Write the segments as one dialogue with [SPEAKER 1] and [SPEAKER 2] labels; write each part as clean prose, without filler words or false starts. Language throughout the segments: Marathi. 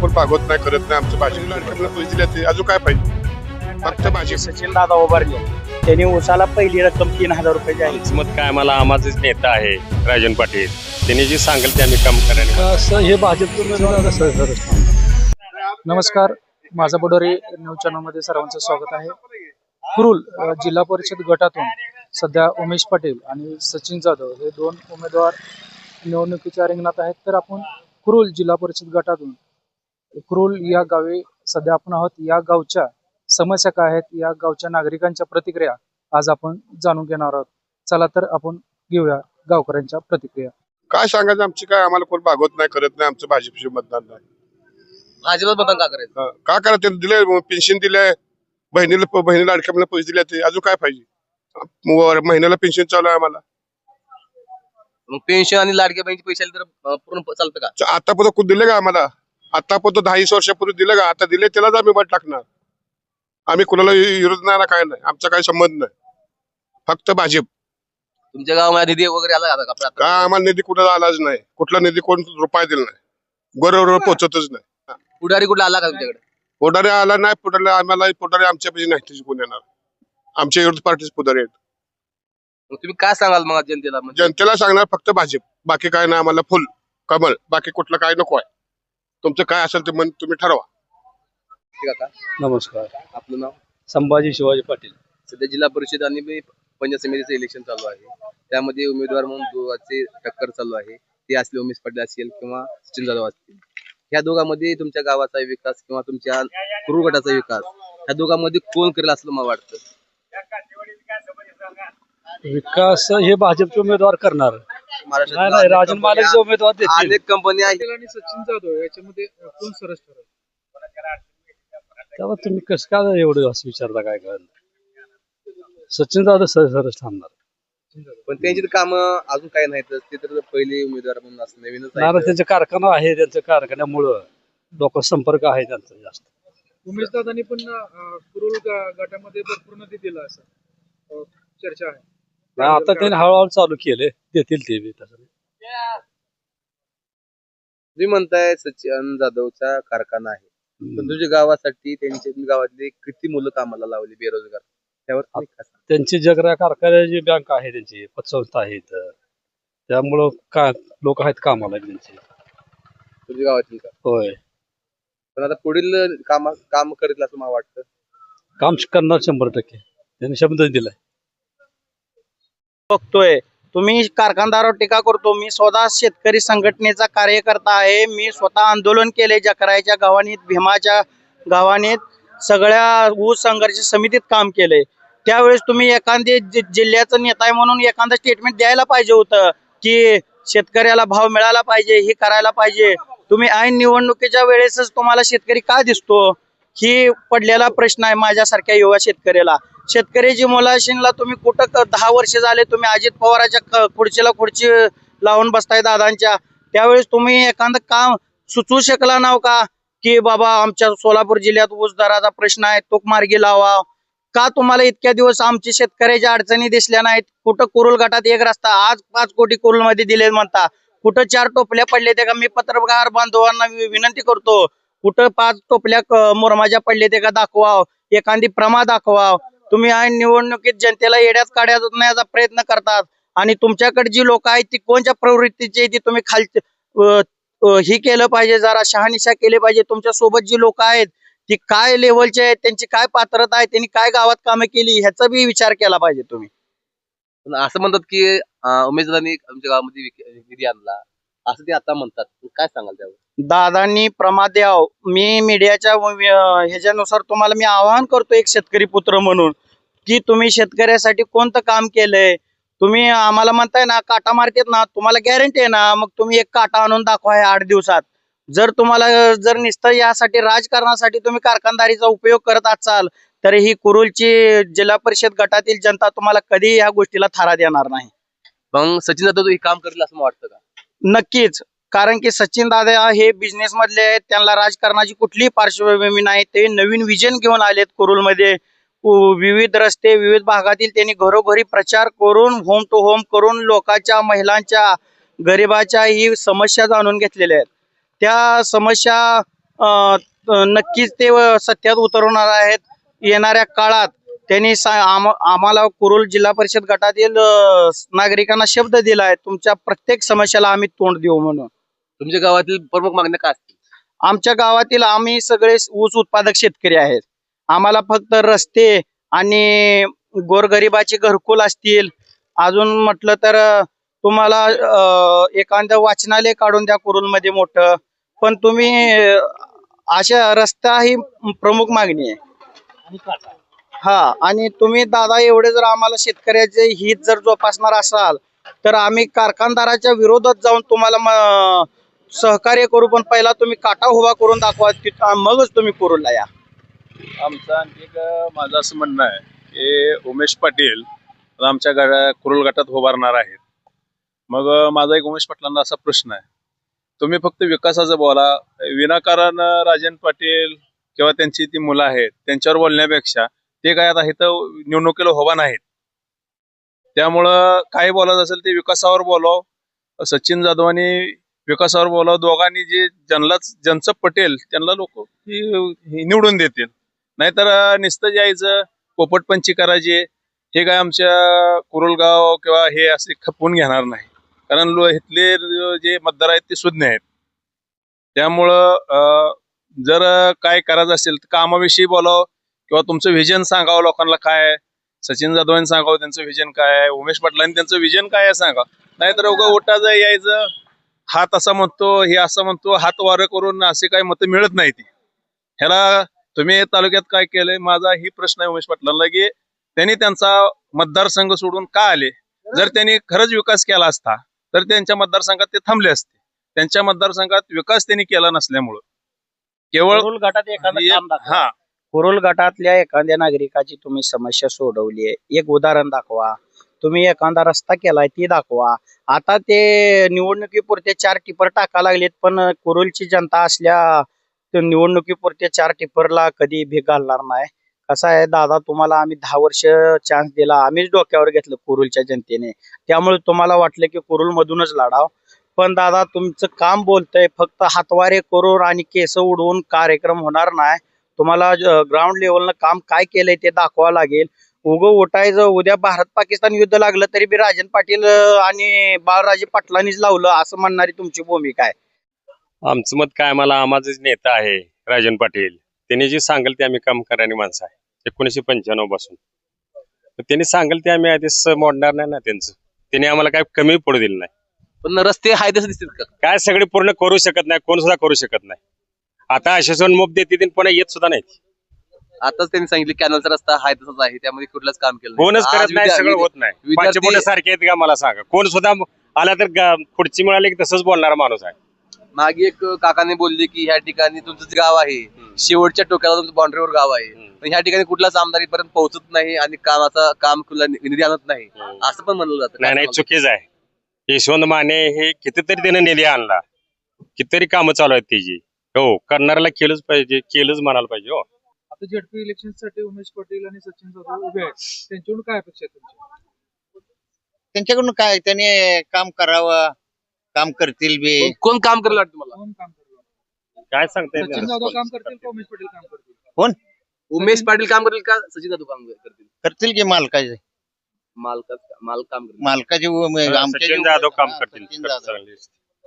[SPEAKER 1] कोण भागवत नाही करत नाही. आमचं भाजप लाडक्याला पैसे दिले ते अजून काय पाहिजे. फक्त भाजप.
[SPEAKER 2] सचिन दादा उभारले त्यांनी उसाला पहिली रक्कम 3,000 रुपये जाहीर.
[SPEAKER 3] मत काय मला आम्हाचाच नेता आहे राजन पाटील. त्यांनी जे सांगेल ते आम्ही काम करायला.
[SPEAKER 4] असं हे भाजप. नमस्कार, माझा बडोरे न्यूज चॅनलमध्ये सर्वांचं स्वागत आहे. कुरुल जिल्हा परिषद गटातून सध्या उमेश पाटील आणि सचिन जाधव हे दोन उमेदवार निवडणुकीच्या रिंगणात आहेत. तर आपण कुरुल जिल्हा परिषद गटातून कुरुल या गावी सध्या आपण आहोत. या गावच्या समस्या काय आहेत, या गावच्या नागरिकांच्या प्रतिक्रिया आज आपण जाणून घेणार आहोत. चला तर आपण घेऊया गावकऱ्यांच्या प्रतिक्रिया.
[SPEAKER 1] काय सांगायचं, आमची काय आम्हाला कोण भागवत नाही करत नाही. आमचं भाजपशी मतदान नाही.
[SPEAKER 5] भाजपला मतदान का करायचं?
[SPEAKER 1] का करा, ते दिले पेन्शन दिले, बहिणीला लाडक्याला पैसे दिले ते अजून काय पाहिजे. महिन्याला पेन्शन चालू आहे आम्हाला.
[SPEAKER 5] मग पेन्शन आणि लाडक्या बहिणीचे पैसे आले तर पूर्ण चालतं का?
[SPEAKER 1] आतापर्यंत दिले का आम्हाला? आतापर्यंत 10-20 वर्षापूर्वी दिलं का? आता दिले त्यालाच आम्ही मत टाकणार. आम्ही कुणाला विरोध नाही ना, काय नाही. आमचा काही संबंध नाही. फक्त भाजप.
[SPEAKER 5] तुमच्या गावामध्ये निधी वगैरे आला का?
[SPEAKER 1] का आम्हाला निधी कुणाला आलाच नाही. कुठला निधी कोण रुपया दिला नाही. बरोबर पोहोचतच नाही.
[SPEAKER 5] पुढारी कुठला आला का तुमच्याकडे?
[SPEAKER 1] पुढारी आला नाही. पुढारी आमच्या पैसे नाही कोण येणार. आमच्या विरोधी पार्टीचे पुढारी आहेत.
[SPEAKER 5] मग तुम्ही काय सांगाल मग जनतेला?
[SPEAKER 1] जनतेला सांगणार फक्त भाजप. बाकी काय नाही. आम्हाला फुल कमल, बाकी कुठलं काय नको आहे. तुमचं काय असेल ते मन तुम्ही ठरवा.
[SPEAKER 5] ठीक आहे का?
[SPEAKER 4] नमस्कार,
[SPEAKER 5] आपलं नाव?
[SPEAKER 4] संभाजी शिवाजी पाटील.
[SPEAKER 5] सध्या जिल्हा परिषद आणि पंचायत समितीचं इलेक्शन चालू आहे. त्यामध्ये उमेदवार म्हणून दोघांचे टक्कर चालू आहे. ते असले उमेश पाटील असेल किंवा सचिन जाधव असतील. ह्या दोघांमध्ये तुमच्या गावाचा विकास किंवा तुमच्या कुरुल गटाचा विकास ह्या दोघांमध्ये कोण करेल असं मला वाटतं?
[SPEAKER 4] विकास हे भाजपचे उमेदवार करणार. नाही, राजन मालकचे उमेदवार देतील.
[SPEAKER 5] अनेक कंपनी आहेत.
[SPEAKER 2] आणि सचिन जाधव याच्यामध्ये कोण सरस ठरेल?
[SPEAKER 4] तेव्हा तुम्ही कसं काय एवढं असं विचारता? काय कळलं? सचिन जाधव सरस थांबणार.
[SPEAKER 5] पण त्यांची कामं अजून काही नाहीत. ते तर पहिले उमेदवार म्हणून असं नवीनच
[SPEAKER 4] नाही,
[SPEAKER 5] आहे.
[SPEAKER 4] त्यांचे कारखाना आहे. त्यांच्या कारखान्यामुळं लोक संपर्क आहे त्यांचा जास्त.
[SPEAKER 2] उमेश दादांनी पण कुरुल गटामध्ये भरपूर निधी दिला असं चर्चा आहे.
[SPEAKER 4] नाही, आता त्यांनी हळूहळू चालू केले, देतील ते बी तसं.
[SPEAKER 5] तुम्ही म्हणताय सचिन जाधवचा कारखाना आहे, पण तुझ्या गावासाठी त्यांच्या गावातले किती मुलं कामाला लावली बेरोजगार? त्यावर तुम्ही काय सांगता?
[SPEAKER 4] त्यांची जगरा कारखान्याची बँक आहे, त्यांची पतसंस्था आहे इथं. त्यामुळं का लोक आहेत कामाला त्यांचे.
[SPEAKER 5] तुझ्या गावातील का?
[SPEAKER 4] होय,
[SPEAKER 5] पण आता पुढील काम करील असं मला वाटतं.
[SPEAKER 4] काम करणार 100%. त्यांनी शब्द दिलाय.
[SPEAKER 2] बघतोय तुम्ही कारखानदारावर टीका करतो. मी स्वतः शेतकरी संघटनेचा कार्यकर्ता आहे. मी स्वतः आंदोलन केले जकरायच्या गावानीत, भीमाच्या गावानीत, सगळ्या ऊस संघर्ष समितीत काम केले. त्यावेळेस तुम्ही एखादे जिल्ह्याचं नेता आहे म्हणून एखादं स्टेटमेंट द्यायला पाहिजे होतं की शेतकऱ्याला भाव मिळाला पाहिजे, हे करायला पाहिजे. तुम्ही ऐन निवडणुकीच्या वेळेसच तुम्हाला शेतकरी का दिसतो, ही पडलेला प्रश्न आहे माझ्यासारख्या युवा शेतकऱ्याला. शेतकऱ्याची मुलाशीनला तुम्ही कुठं 10 वर्ष झाले तुम्ही अजित पवाराच्या खुर्चीला खुर्ची लावून बसताय दादांच्या. त्यावेळेस तुम्ही एखादं काम सुचवू शकला नाव का की बाबा आमच्या सोलापूर जिल्ह्यात ऊस दराचा प्रश्न आहे, तो मार्गी लावा का? तुम्हाला इतक्या दिवस आमची शेतकऱ्याच्या अडचणी दिसल्या नाहीत. कुठं कुरुल गटात एक रस्ता, आज 5 कोटी कुरुल मध्ये दिले म्हणता. कुठं 4 टोपल्या पडले ते का? मी पत्रकार बांधवांना विनंती करतो, कुठं 5 टोपल्या मोरमाच्या पडले ते का दाखवा, एखादी प्रमा दाखवा. तुम्ही ऐन निवडणुकीत जनतेला येड्यात काढण्याचा प्रयत्न करतात आणि तुमच्याकडे जी लोक आहेत ती कोणत्या प्रवृत्तीची ती तुम्ही ही केलं पाहिजे, जरा शहानिशा केली पाहिजे. तुमच्या सोबत जी लोक आहेत ती काय लेवलचे आहेत, त्यांची काय पात्रता आहे, त्यांनी काय गावात कामं केली ह्याचा बी विचार केला पाहिजे तुम्ही.
[SPEAKER 5] पण असं म्हणतात की उमेशदारांनी आमच्या गावामध्ये निधी आणला असं ते आता म्हणतात. काय सांगाल त्यावर?
[SPEAKER 2] दादांनी प्रमाद द्याव. मी मीडियाच्या ह्याच्यानुसार तुम्हाला मी आवाहन करतो एक शेतकरी पुत्र म्हणून की तुम्ही शेतकऱ्यासाठी कोणतं काम केलंय. तुम्ही आम्हाला म्हणताय ना काटा मार्केट ना, तुम्हाला गॅरंटी आहे ना, मग तुम्ही एक काटा आणून दाखवा 8 दिवसात. जर तुम्हाला जर नुसतं यासाठी राजकारणासाठी तुम्ही कारखानदारीचा उपयोग करत असाल तर ही कुरुलची जिल्हा परिषद गटातील जनता तुम्हाला कधी या गोष्टीला थारा देणार नाही.
[SPEAKER 5] मग सचिन जाधव हे काम करेल असं वाटतं का?
[SPEAKER 2] नक्कीच, कारण की सचिन दादा हे बिझनेस मधले आहेत, त्यांना राजकारणाची कुठलीही पार्श्वभूमी नाही. ते नवीन विजन घेऊन आलेत कुरुलमध्ये. विविध रस्ते, विविध भागातील त्यांनी घरोघरी प्रचार करून, होम टू होम करून लोकांच्या, महिलांच्या, गरिबाच्या ही समस्या जाणून घेतलेल्या आहेत. त्या समस्या नक्कीच ते सत्यात उतरवणार आहेत. येणाऱ्या काळात त्यांनी आम्हाला कुरुल जिल्हा परिषद गटातील नागरिकांना शब्द दिला आहे, तुमच्या प्रत्येक समस्याला आम्ही तोंड देऊ म्हणून.
[SPEAKER 5] तुमच्या गावातील प्रमुख मागण्या काय असतील?
[SPEAKER 2] आमच्या गावातील आम्ही सगळे ऊस उत्पादक शेतकरी आहेत. आम्हाला फक्त रस्ते आणि गोरगरिबाची घरकुल असतील. अजून म्हटलं तर तुम्हाला एखादं वाचनालय काढून द्या कुरुलमध्ये मोठं. पण तुम्ही अशा रस्ता ही प्रमुख मागणी आहे. हा, आणि तुम्ही दादा एवढे जर आम्हाला शेतकऱ्याचे हित जर जोपासणार असाल तर आम्ही कारखानदाराच्या विरोधात जाऊन तुम्हाला सहकार्य करू. पण पहिला तुम्ही काटा उभा करून दाखवा, मगच तुम्ही कुरुलला या.
[SPEAKER 6] आमचं आणखी एक माझं असं म्हणणं आहे की उमेश पाटील आमच्या कुरुल गटात उभारणार आहेत. मग माझा एक उमेश पाटलांना असा प्रश्न आहे, तुम्ही फक्त विकासाचं बोला, विनाकारण राजन पाटील किंवा त्यांची ती मुलं आहेत त्यांच्यावर बोलण्यापेक्षा ते काय आता इथं निवडणुकीला उभा नाहीत. त्यामुळं काही बोलायचं असेल ते विकासावर बोलाव. सचिन जाधव आणि विकासावर बोलाव. दोघांनी ज्यांचं पटेल त्यांना लोक निवडून देतील. नाहीतर नुसतं जायचं पोपटपंची करायची, हे काय आमच्या कुरुलगाव किंवा हे असे खपवून घेणार नाही. कारण इथले जे मतदार आहेत ते सुज्ञ आहेत. त्यामुळं जर काय करायचं असेल तर कामाविषयी बोलावं किंवा तुमचं व्हिजन सांगावं लोकांना काय आहे. सचिन जाधवांनी सांगावं त्यांचं व्हिजन काय आहे, उमेश पाटलांनी त्यांचं व्हिजन काय आहे सांगावं. नाहीतर उगा ओटाचं यायचं, हात असा म्हणतो हे असं म्हणतो, हात वारं करून असे काही मतं मिळत नाही. ती ह्याला तुम्ही तालुक्यात काय केलंय, माझा ही प्रश्न आहे उमेश पाटलांना की त्यांनी त्यांचा मतदारसंघ सोडून का आले. जर त्यांनी खरंच विकास केला असता तर त्यांच्या मतदारसंघात ते थांबले असते. त्यांच्या मतदारसंघात विकास त्यांनी केला नसल्यामुळं केवळ
[SPEAKER 2] कुरुल गटात एखादं काम दाखवा. कुरुल गटातल्या एखाद्या नागरिकाची तुम्ही समस्या सोडवली आहे, एक उदाहरण दाखवा. तुम्ही एखादा रस्ता केलाय ती दाखवा. आता ते निवडणुकीपुरते 4 टिपर टाका लागलेत, पण कुरुलची जनता असल्या निवडणुकीपुरते 4 टिपरला कधी भीक घालणार नाही. कसं आहे दादा, तुम्हाला आम्ही 10 वर्ष चान्स दिला, आम्हीच डोक्यावर घेतलं कुरुलच्या जनतेने. त्यामुळे तुम्हाला वाटलं की कुरुल मधूनच लढाव. पण दादा तुमचं काम बोलतंय, फक्त हातवारे करून आणि केस उडवून कार्यक्रम होणार नाही. तुम्हाला ग्राउंड लेवलनं काम काय केलंय ते दाखवावं लागेल. उठायचं, उद्या भारत पाकिस्तान युद्ध लागलं तरी बी राजन पाटील आणि बाळराजे पाटलांनीच लावलं असं म्हणणारी तुमची भूमिका आहे.
[SPEAKER 3] आमचं मत काय, आम्हाचा नेता आहे राजन पाटील. त्यांनी जे सांगेल ते आम्ही काम करणारी माणसं आहे 1995 पासून. त्यांनी सांगेल ते आम्ही आधीच मोडणार नाही ना त्यांचं. त्यांनी आम्हाला काय कमी पडू दिलं नाही.
[SPEAKER 5] पण रस्ते आहे तसे दिसतील का?
[SPEAKER 3] काय सगळे पूर्ण करू शकत नाही, कोण सुद्धा करू शकत नाही. आता आश्वासन मोप देते पण येत सुद्धा नाही.
[SPEAKER 5] आताच त्यांनी सांगितलं कॅनलचा रस्ता आहे तसंच आहे, त्यामध्ये कुठलंच काम केलं
[SPEAKER 3] कोणच करत नाही, सगळं होत नाही.
[SPEAKER 5] विद्यार्थी
[SPEAKER 3] सारखे आहेत का मला सांगा, कोण सुद्धा आला तर पुढची मिळाली की तसंच बोलणारा माणूस आहे.
[SPEAKER 5] मागे एक काकाने बोलले की ह्या ठिकाणी तुमचं जे गाव आहे शेवटच्या टोक्याला तुमचं बाउंड्रीवर गाव आहे, पण ह्या ठिकाणी कुठलाच आमदार पर्यंत पोहोचत नाही आणि काम निधी आणत नाही असं पण म्हणलं जातं.
[SPEAKER 3] नाही चुकीच आहे. यशवंत माने हे कितीतरी त्यानं निधी आणला, कितीतरी कामं चालू आहेत त्याची. हो, करणाऱ्याला केलंच पाहिजे, केलंच म्हणायला पाहिजे. हो,
[SPEAKER 4] आता झेडपी इलेक्शन साठी उमेश पाटील आणि सचिन जाधव उभे आहेत, त्यांच्याकडून काय अपेक्षा आहे तुमची?
[SPEAKER 7] त्यांच्याकडून काय, त्यांनी काम करावं, काम करतील बी.
[SPEAKER 5] कोण काम करेल वाटतं मला?
[SPEAKER 4] कोण काम करणार?
[SPEAKER 3] काय सांगता येत
[SPEAKER 4] सचिन
[SPEAKER 3] नाही.
[SPEAKER 4] जाधव काम करतील का उमेश पाटील काम करतील?
[SPEAKER 5] उमेश पाटील काम करतील का सचिन जाधव काम करतील?
[SPEAKER 7] करतील की मालकाचे,
[SPEAKER 5] मालक काम करतील.
[SPEAKER 7] मालकाचे
[SPEAKER 3] सचिन जाधव काम करतील.
[SPEAKER 7] सचिन जाधव.
[SPEAKER 3] चांगली.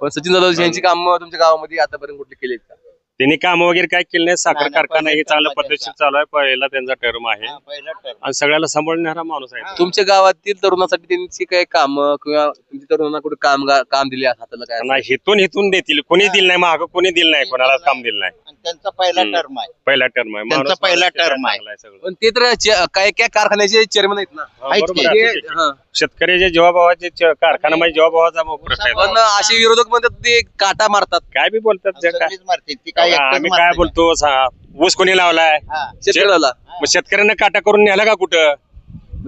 [SPEAKER 5] पण सचिन जाधव यांची काम तुमच्या गावामध्ये आतापर्यंत कुठली केली का?
[SPEAKER 3] त्यांनी काम वगैरे काय केलं नाही. साखर
[SPEAKER 7] नाही,
[SPEAKER 3] कारखाना हे
[SPEAKER 7] पहिलं
[SPEAKER 3] चांगल्या
[SPEAKER 7] term
[SPEAKER 3] पद्धतशीर चालू आहे. पहिला त्यांचा टर्म आहे
[SPEAKER 7] हा, पहिला term.
[SPEAKER 3] आणि सगळ्याला सांभाळणारा माणूस आहे.
[SPEAKER 5] तुमच्या गावातील तरुणासाठी त्यांची काही काम किंवा तुमच्या तरुणांना कुठे काम दिले हाताला काय
[SPEAKER 3] नाही, हिथून देतील. कोणी दिलं नाही, मागं कोणी दिलं नाही, कोणाला काम दिलं नाही.
[SPEAKER 7] आणि त्यांचा पहिला टर्म आहे.
[SPEAKER 3] पहिला टर्म आहे.
[SPEAKER 7] त्यांचा
[SPEAKER 3] माणूस
[SPEAKER 7] पहिला
[SPEAKER 3] माणूस
[SPEAKER 7] term आहे.
[SPEAKER 3] चांगला सगळं.
[SPEAKER 5] पण ते तर काय काय कारखान्याचे चेअरमन आहेत ना.
[SPEAKER 3] हा,
[SPEAKER 7] आहेत
[SPEAKER 3] बरोबर
[SPEAKER 7] की?
[SPEAKER 3] आहे.
[SPEAKER 5] ते-
[SPEAKER 3] ठीक आहे.
[SPEAKER 5] हा.
[SPEAKER 3] शेतकऱ्याच्या जीवाभावाचे कारखाना म्हणजे जीवाभावाचा प्रश्न आहे.
[SPEAKER 5] पण असे विरोधक म्हणतात ते काटा मारतात.
[SPEAKER 3] काय बी बोलतात जे काय.
[SPEAKER 7] सगळीच मारते ती, काय एकटंच
[SPEAKER 3] आम्ही काय
[SPEAKER 7] मारते.
[SPEAKER 3] बोलतो ऊस कोणी लावलाय,
[SPEAKER 7] हा.
[SPEAKER 5] शेतकऱ्याला
[SPEAKER 3] मग शेतकऱ्यांना काटा करून न्याला का कुठं?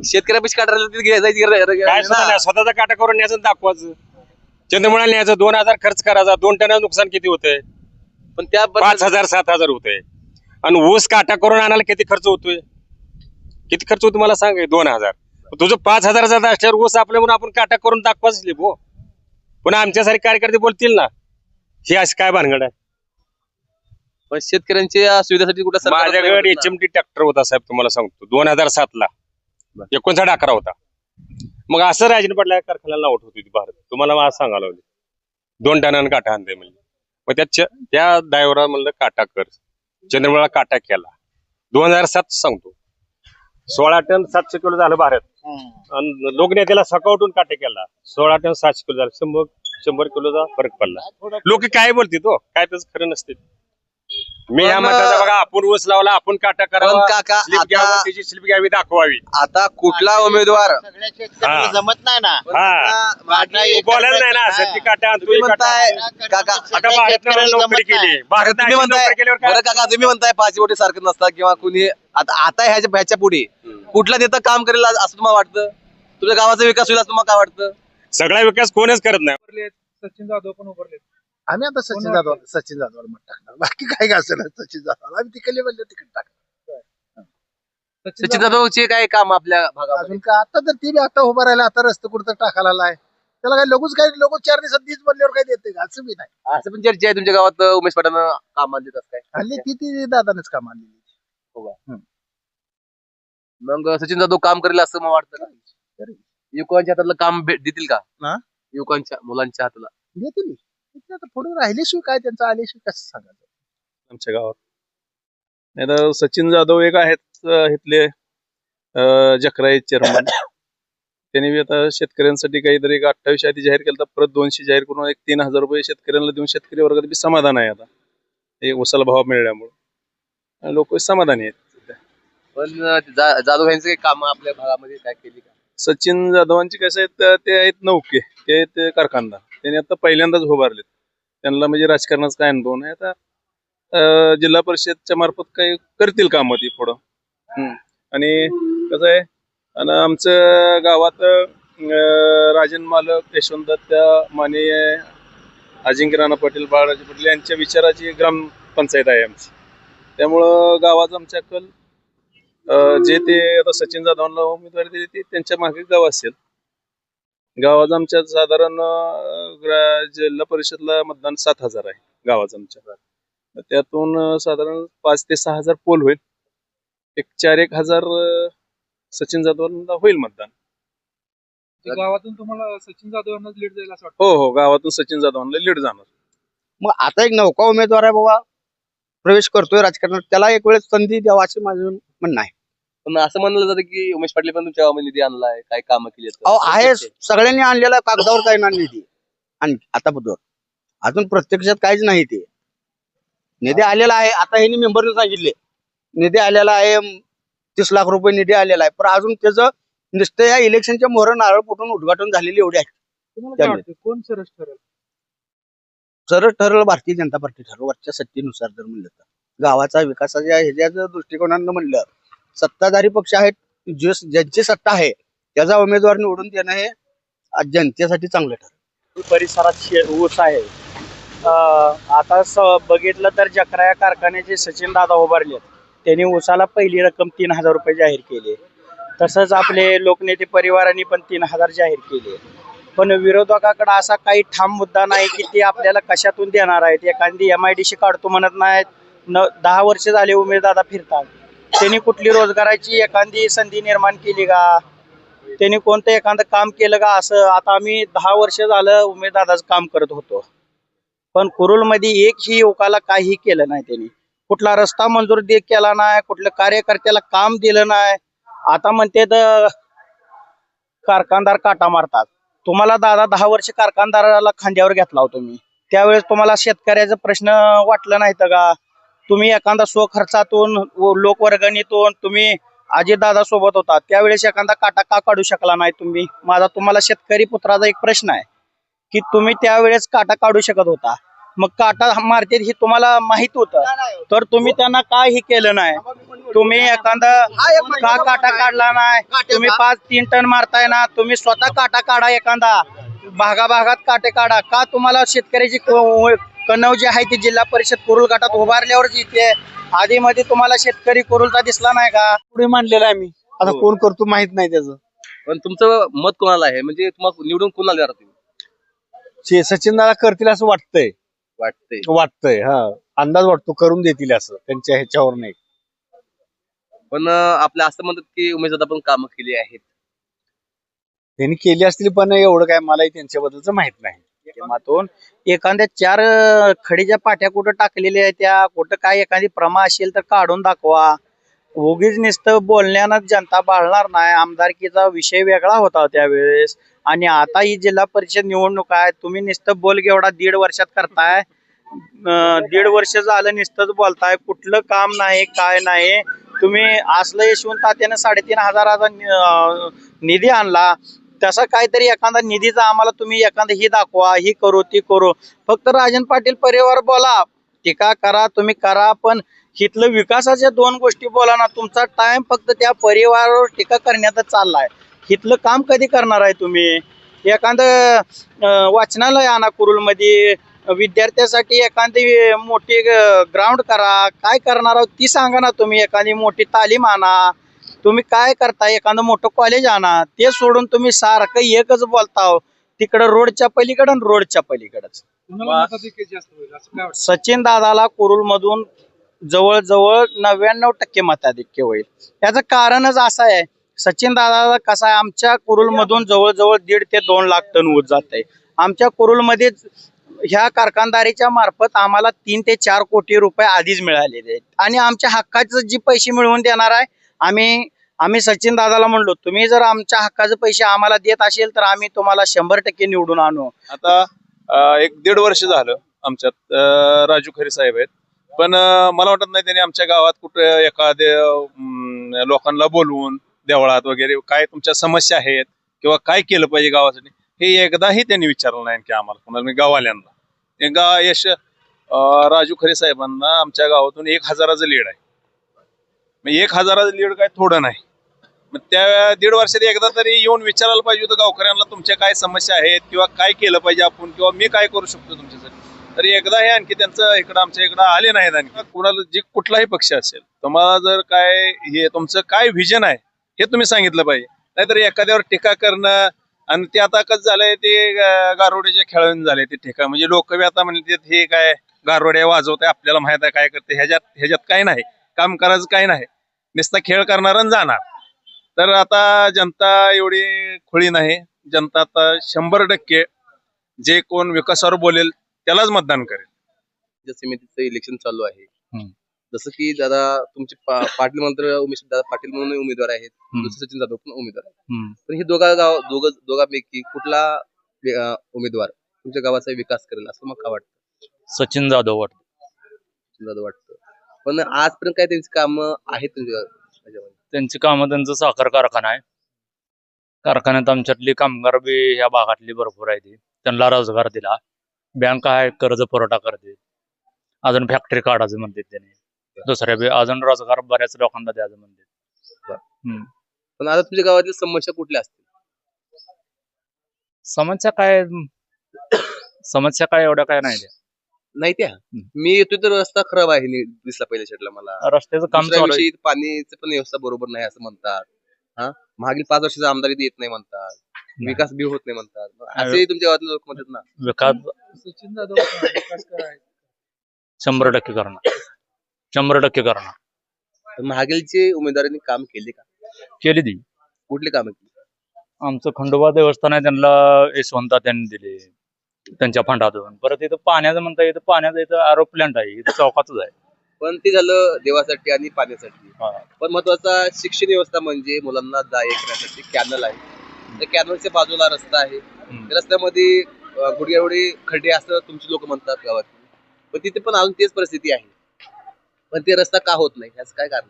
[SPEAKER 5] शेतकऱ्यापेक्षा काटा
[SPEAKER 3] काय सुद्धा नाही, स्वतःचा काटा करून न्यायचं आणि दाखवायचं. चंद्रमुळाला न्यायचं, 2000 खर्च करायचा, 2 टनाचं नुकसान किती होतंय?
[SPEAKER 5] पण त्या
[SPEAKER 3] 5000 7000 होतंय. आणि ऊस काटा करून आणायला किती खर्च होतोय? किती खर्च होतो मला सांग. 2000. तुझं 5000चा असल्यावर ऊस आपल्या म्हणून आपण काटा करून दाखवाच भो. पुन्हा आमच्यासारखे कार्यकर्ते बोलतील ना हे अशी काय भानगड आहे.
[SPEAKER 5] पण शेतकऱ्यांच्या सुविधेसाठी कुठं सरकार
[SPEAKER 3] माझ्याकडे HMT ट्रॅक्टर होता साहेब, तुम्हाला सांगतो 2007 ला 59 अकरा होता. मग असं राजन पाटला कारखान्याला लावत होती ती भारत, तुम्हाला आज सांगायला लावली 2 टनानं काटा आणते म्हणजे. मग त्या ड्रायव्हरला म्हणलं काटा कर, चंद्रमुळा काटा केला 2007 सांगतो. 16 टन 700 किलो झालं भारत. आणि लोकनेत्याला सकाळून काटे केला 16 टन 700 किलो झालं, 100 किलोचा फरक पडला. लोक काय बोलते तो काय त्याच खरं नसते. मी ह्या मताचा बघा, आपण ऊस लावला, आपण काटा करावा,
[SPEAKER 5] काका
[SPEAKER 3] स्लिप घ्यावं, त्याची स्लिप घ्यावी, दाखवावी.
[SPEAKER 5] आता कुठला उमेदवार
[SPEAKER 7] सगळ्या शेतकऱ्याला जमत नाही ना.
[SPEAKER 3] बोलायला नाही ना असं, ती काटा आणतो,
[SPEAKER 5] तुम्ही
[SPEAKER 3] ही काटा
[SPEAKER 5] म्हणताय
[SPEAKER 3] आणतो.
[SPEAKER 5] काका
[SPEAKER 3] आता भारतानं नोकरी केली, भारतानं
[SPEAKER 5] तुम्ही म्हणताय
[SPEAKER 3] नोकरी केल्यावर काय?
[SPEAKER 5] बरं काका, तुम्ही म्हणताय 5 वोटे सारखं नसतात किंवा कुणी आता ह्याच्या पुढे कुठला नेता काम करेल असं तुम्हाला वाटतं? तुझ्या गावाचा विकास होईल असं तुम्हाला काय वाटतं?
[SPEAKER 3] सगळा विकास कोणच करत नाही.
[SPEAKER 4] सचिन जाधव पण उभारले.
[SPEAKER 8] आम्ही आता सचिन जाधव मत टाकणार, बाकी काय असेल सचिन जाधव आम्ही तिकडले म्हणले तिकडे टाकणार.
[SPEAKER 5] सचिन जाधवचे काय काम आपल्या भागामध्ये?
[SPEAKER 8] अजून का आता तर ती बी आता उभा राहिला, आता रस्ते कुठं टाकायला आहे त्याला काय लोक 4 दिवसात तीच बनल्यावर काय देते का, असं बी नाही.
[SPEAKER 5] असं पण चर्चा आहे तुमच्या गावात उमेश पाटलांना काम आणले काय?
[SPEAKER 8] हल्ली ती दादानेच काम आणलेली.
[SPEAKER 5] मग सचिन जाधव काम करेल असं मला वाटतं का? युवकांच्या हातातलं काम देतील का?
[SPEAKER 8] हा?
[SPEAKER 5] युवकांच्या मुलांच्या हाताला
[SPEAKER 8] देतील आता पुढे राहिल्याशिवाय काय त्यांचं आल्याशिवाय कसं सांगायचं.
[SPEAKER 6] आमच्या गावात नाही तर सचिन जाधव एक आहेत इथले जकराई चेअरमन. त्यांनी बी आता शेतकऱ्यांसाठी काहीतरी 28 यादी जाहीर केलं, तर परत 200 जाहीर करून एक 3000 रुपये शेतकऱ्यांना देऊन शेतकरी वर्गात बी समाधान आहे. आता हे उसाला भाव मिळाल्यामुळे लोक समाधानी आहेत.
[SPEAKER 5] पण जाधव यांचे काही काम आपल्या भागामध्ये काय केली का?
[SPEAKER 6] सचिन जाधवांचे कसे आहेत, ते आहेत नौके, ते आहेत कारखानदार. त्यांनी आता पहिल्यांदाच उभारलेत. त्यांना म्हणजे राजकारणाचा काय अनुभव नाही. आता जिल्हा परिषदच्या मार्फत काही करतील कामं ती पुढं. आणि कसं आहे, आणि आमचं गावात राजन मालक, यशवंत दत्ता माने, अजिंक्य राणा पाटील, बाळाजी पाटील यांच्या विचाराची ग्रामपंचायत आहे आमची. त्यामुळं गावाचं आमच्या कल जे ते आता सचिन जाधवांना उमेदवारी दिली ती त्यांच्या मागे गाव असेल. गावाचं आमच्या साधारण जिल्हा परिषदला मतदान 7000 आहे गावाचं आमच्या. त्यातून साधारण 5 ते 6000 पोल होईल. एक 4-1 हजार सचिन जाधवांना होईल मतदान.
[SPEAKER 4] गावातून तुम्हाला सचिन जाधव यांनाच लीड जाईल असं वाटतं?
[SPEAKER 6] हो, गावातून सचिन जाधवांना लीड जाणार.
[SPEAKER 2] मग आता एक नौका उमेदवार आहे बाबा, प्रवेश करतोय राजकारणात, त्याला एक वेळेस संधी द्यावा असं माझं म्हणणं आहे.
[SPEAKER 5] पण असं म्हणलं जातं की उमेश पाटील पण तुमच्या गावामध्ये निधी आणलाय, काय काम केली?
[SPEAKER 2] अहो आहे, सगळ्यांनी आणलेला कागदावर काय ना निधी आणि आता बुधवार अजून प्रत्यक्षात काहीच नाही. ते निधी आलेला आहे, आता ह्यांनी मेंबरने सांगितले निधी आलेला आहे, 30 लाख रुपये निधी आलेला आहे, पण अजून त्याचं नुसतं या इलेक्शनच्या मोहर नारळ फुटून उद्घाटन झालेले एवढे आहे.
[SPEAKER 4] तुम्हाला काय वाटतं कोण सरस ठरेल?
[SPEAKER 2] सरळ ठरलं भारतीय जनता पार्टी ठरलं. वरच्या सत्तेनुसार जर म्हणलं तर गावाचा विकासाच्या ह्याच्या दृष्टिकोनानं म्हणलं, सत्ताधारी पक्ष आहेत, ज्यांची सत्ता आहे त्याचा उमेदवार निवडून देणं हे जनतेसाठी चांगलं ठरलं. परिसरात ऊस आहे. आता बघितलं तर जकराया कारखान्याचे सचिन दादा उभारले, त्यांनी ऊसाला पहिली रक्कम 3000 रुपये जाहीर केली. तसंच आपले लोकनेते परिवारांनी पण 3000 जाहीर केले. पण विरोधकाकडे असा काही ठाम मुद्दा नाही की ते आपल्याला कशातून देणार आहेत. एखादी MIDC काढतो म्हणत नाहीत. 10 वर्ष झाले उमेददादा फिरतात, त्यांनी कुठली रोजगाराची एखादी संधी निर्माण केली का? त्यांनी कोणतं एखादं काम केलं का? असं आता आम्ही 10 वर्ष झालं उमेददादाचं काम करत होतो, पण कुरुलमध्ये एकही युवकाला काही केलं नाही. त्यांनी कुठला रस्ता मंजूर केला नाही, कुठल्या कार्यकर्त्याला काम दिलं नाही. आता म्हणते तर कारखानदार काटा मारतात. तुम्हाला दादा 10 वर्ष कारखानदाराला खांद्यावर घेतला होता मी, त्यावेळेस तुम्हाला शेतकऱ्याचा प्रश्न वाटलं नाही का? तुम्ही एखादा स्वखर्चातून लोकवर्गणीतून तुम्ही अजितदादा सोबत होता, त्यावेळेस एखादा काटा का काढू शकला नाही तुम्ही? माझा तुम्हाला शेतकरी पुत्राचा एक प्रश्न आहे की तुम्ही त्यावेळेस काटा काढू शकत होता, मग काटा मारते हे तुम्हाला माहित होतं, तर तुम्ही त्यांना काही केलं नाही. तुम्ही एखादा का काटा काढला नाही? तुम्ही 5-3 टन मारताय ना, तुम्ही स्वतः काटा काढा, एखादा भागाभागात काटे काढा. का तुम्हाला शेतकऱ्याची कणव जी आहे ती जिल्हा परिषद कुरुल गटात उभारल्यावर जिथे आधी मध्ये तुम्हाला शेतकरी कुरुलचा दिसला नाही का? पुढे मांडलेला आहे मी, आता कोण करतो माहित नाही त्याचं.
[SPEAKER 5] पण तुमचं मत कोणाला आहे, म्हणजे तुम्हाला निवडून कोणाला देणार तुम्ही?
[SPEAKER 2] सचिन दादा करतील असं वाटतंय.
[SPEAKER 5] वाटतंय
[SPEAKER 2] हा,
[SPEAKER 9] अंदाज वाटतो करून देतील असं त्यांच्या ह्याच्यावर नाही.
[SPEAKER 5] पण आपल्या असं म्हणतात की उमेश दादा पण कामं केली आहेत.
[SPEAKER 9] त्यांनी केली असतील पण एवढं काय मलाही त्यांच्याबद्दलच माहित नाही.
[SPEAKER 2] माध्यमातून एखाद्या 4 खडीच्या पाट्या कुठं टाकलेल्या आहेत, त्या कुठं काय एखादी प्रमा असेल तर काढून दाखवा. उगीच नुसतं बोलण्यानं जनता बाळणार नाही. आमदारकीचा विषय वेगळा होता त्यावेळेस आणि आता ही जिल्हा परिषद निवडणूक आहे. तुम्ही नुसतं बोल एवढा 1.5 वर्षात करताय. 1.5 वर्ष झालं नुसतंच बोलताय, कुठलं काम नाही काय नाही. तुम्ही असलं यशवंत तात्यानं 3,500चा निधी आणला, तसा काहीतरी एखादा निधीचा आम्हाला तुम्ही एखादं ही दाखवा, ही करू ती करू. फक्त राजन पाटील परिवार बोला, टीका करा, तुम्ही करा, पण हिथलं विकासाच्या 2 गोष्टी बोला ना. तुमचा टाइम फक्त त्या परिवारावर टीका करण्यातच चाललाय. हिथलं काम कधी करणार आहे तुम्ही? एखादं वाचनालय आणा कुरुलमध्ये, विद्यार्थ्यासाठी एखादी मोठी ग्राउंड करा. काय करणार आहोत ती सांगा ना तुम्ही. एखादी मोठी तालीम आणा. तुम्ही काय करताय? एखादं मोठं कॉलेज आणा. ते सोडून तुम्ही सारखं एकच बोलताव, तिकडं रोडच्या पलीकडं आणि रोडच्या पलीकडच. सचिन दादाला कुरुल मधून जवळजवळ 99% मताधिक्य होईल. याचं कारणच असं आहे, सचिन दादा कसा आहे, आमच्या कुरुल मधून जवळजवळ 1.5 ते 2 लाख टन ऊस जात आहे. आमच्या कुरुल मध्ये ह्या कारखानदारीच्या मार्फत आम्हाला 3 ते 4 कोटी रुपये आधीच मिळालेले आहेत आणि आमच्या हक्काचे जे पैसे मिळवून देणार आहे, आम्ही सचिन दादाला म्हणलो, तुम्ही जर आमच्या हक्काचे पैसे आम्हाला देत असेल तर आम्ही तुम्हाला 100% निवडून आणू.
[SPEAKER 6] आता 1-1.5 वर्ष झालं आमच्यात राजू खरे साहेब आहेत, पण मला वाटत नाही त्यांनी आमच्या गावात कुठे एखाद्या लोकांना बोलवून देवळात वगैरे काय तुमच्या समस्या आहेत किंवा काय केलं पाहिजे गावासाठी हे एकदाही त्यांनी विचारलं नाही की आम्हाला कोणाला गाववाल्यांना. राजू खरे साहेबांना आमच्या गावातून 1,000चं लीड आहे. 1,000चं लीड काय थोडं नाही. मग त्या 1.5 वर्षात एकदा तरी येऊन विचारायला पाहिजे होतं गावकऱ्यांना तुमच्या काय समस्या आहेत किंवा काय केलं पाहिजे आपण किंवा मी काय करू शकतो तुमच्यासाठी. तरी एकदा हे आणखी त्यांचं इकडं आमच्या इकडं आले नाहीत. आणखी कुणाला जी कुठलाही पक्ष असेल, तुम्हाला जर काय हे तुमचं काय व्हिजन आहे हे तुम्ही सांगितलं पाहिजे. नाहीतर एखाद्यावर टीका करणं आणि ते आता कसं झालंय, ते गारोड्याच्या खेळून झाले ते टीका. म्हणजे लोक बी आता म्हणले हे काय गारोड्या वाजवत आहे, आपल्याला माहित आहे काय करते. ह्याच्यात काय नाही, काम करायचं काय नाही, नुसता खेळ करणार आणि जाणार. तर आता जनता एवढी खुळी नाही. जनता आता 100% जे कोण विकासावर बोलेल त्यालाच मतदान करेल.
[SPEAKER 5] समितीचं इलेक्शन चालू आहे. जसं की दादा तुमचे पाटील मंत्र उमेश दादा पाटील म्हणून उमेदवार आहेत, दुसरे सचिन जाधव पण उमेदवार आहेत. पण हे दोघांपैकी कुठला उमेदवार तुमच्या गावाचा विकास करेल असं मग काय वाटतं?
[SPEAKER 10] सचिन जाधव
[SPEAKER 5] वाटतं. पण आजपर्यंत काय त्यांची कामं आहेत तुमच्या?
[SPEAKER 10] त्यांची कामं, त्यांचं साखर कारखाना आहे. कारखान्यात आमच्यातली कामगार बी ह्या भागातली भरपूर आहे. त्यांना रोजगार दिला. बँक आहे, कर्ज पुरवठा करते. अजून फॅक्टरी काढायचं म्हणते त्याने. दुसऱ्या बी अजून रोजगार बऱ्याच लोकांना द्यायचं म्हणते.
[SPEAKER 5] पण आता तुमच्या गावातल्या समस्या कुठल्या असतील?
[SPEAKER 10] समस्या काय एवढ्या काय नाही
[SPEAKER 5] त्या. मी येतोय तर रस्ता खराब आहे दिसला पहिल्या शेटला मला.
[SPEAKER 10] रस्त्याचं काम चालू आहे.
[SPEAKER 5] पाणीचं पण व्यवस्था बरोबर नाही असं म्हणतात. मागील 5 वर्षाचा आमदारी येत नाही म्हणतात. विकास बी होत नाही म्हणतात. असे तुमच्या गावातले लोक म्हणतात ना.
[SPEAKER 10] विकास
[SPEAKER 4] सचिन जाधव विकास करायचा
[SPEAKER 10] 100% करणार. 100% करणार.
[SPEAKER 5] तर मागीलचे उमेदवारांनी काम केले का?
[SPEAKER 10] केली ती.
[SPEAKER 5] कुठली कामं केली?
[SPEAKER 10] आमचं खंडोबा देवस्थान आहे, त्यांना यशवंत त्यांनी दिले त्यांच्या फंडातून. परत इथं पाण्याचं म्हणता येतं, पाण्याचं इथं आरो प्लांट आहे, इथं चौकातच आहे.
[SPEAKER 5] पण ते झालं देवासाठी आणि पाण्यासाठी. पण महत्वाचा शिक्षण व्यवस्था म्हणजे मुलांना येण्यासाठी कॅनल आहे. त्या कॅनलच्या बाजूला रस्ता आहे. त्या रस्त्यामध्ये गुडघ्याएवढे खड्डे असं तुमची लोक म्हणतात गावात. पण तिथे पण अजून तेच परिस्थिती आहे. पण ते रस्ता का होत नाही याचं काय कारण?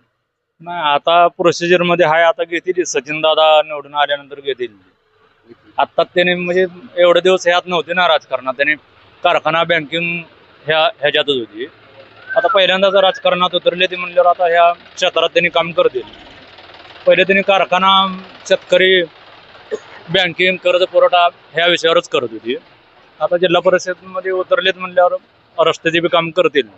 [SPEAKER 10] नाही, आता प्रोसिजर मध्ये आहे. आता घेतील सचिन दादा निवडून आल्यानंतर घेतील. आता त्याने म्हणजे एवढे दिवस ह्यात नव्हते ना राजकारणात. त्याने कारखाना बँकिंग ह्याच्यातच होती. आता पहिल्यांदाच राजकारणात उतरले ते म्हणल्यावर आता ह्या क्षेत्रात त्यांनी काम करतील. पहिले त्यांनी कारखाना, शेतकरी, बँकिंग, कर्ज पुरवठा ह्या विषयावरच करत होती. आता जिल्हा परिषद मध्ये उतरलेत म्हणल्यावर रस्त्याचे बी काम करतील.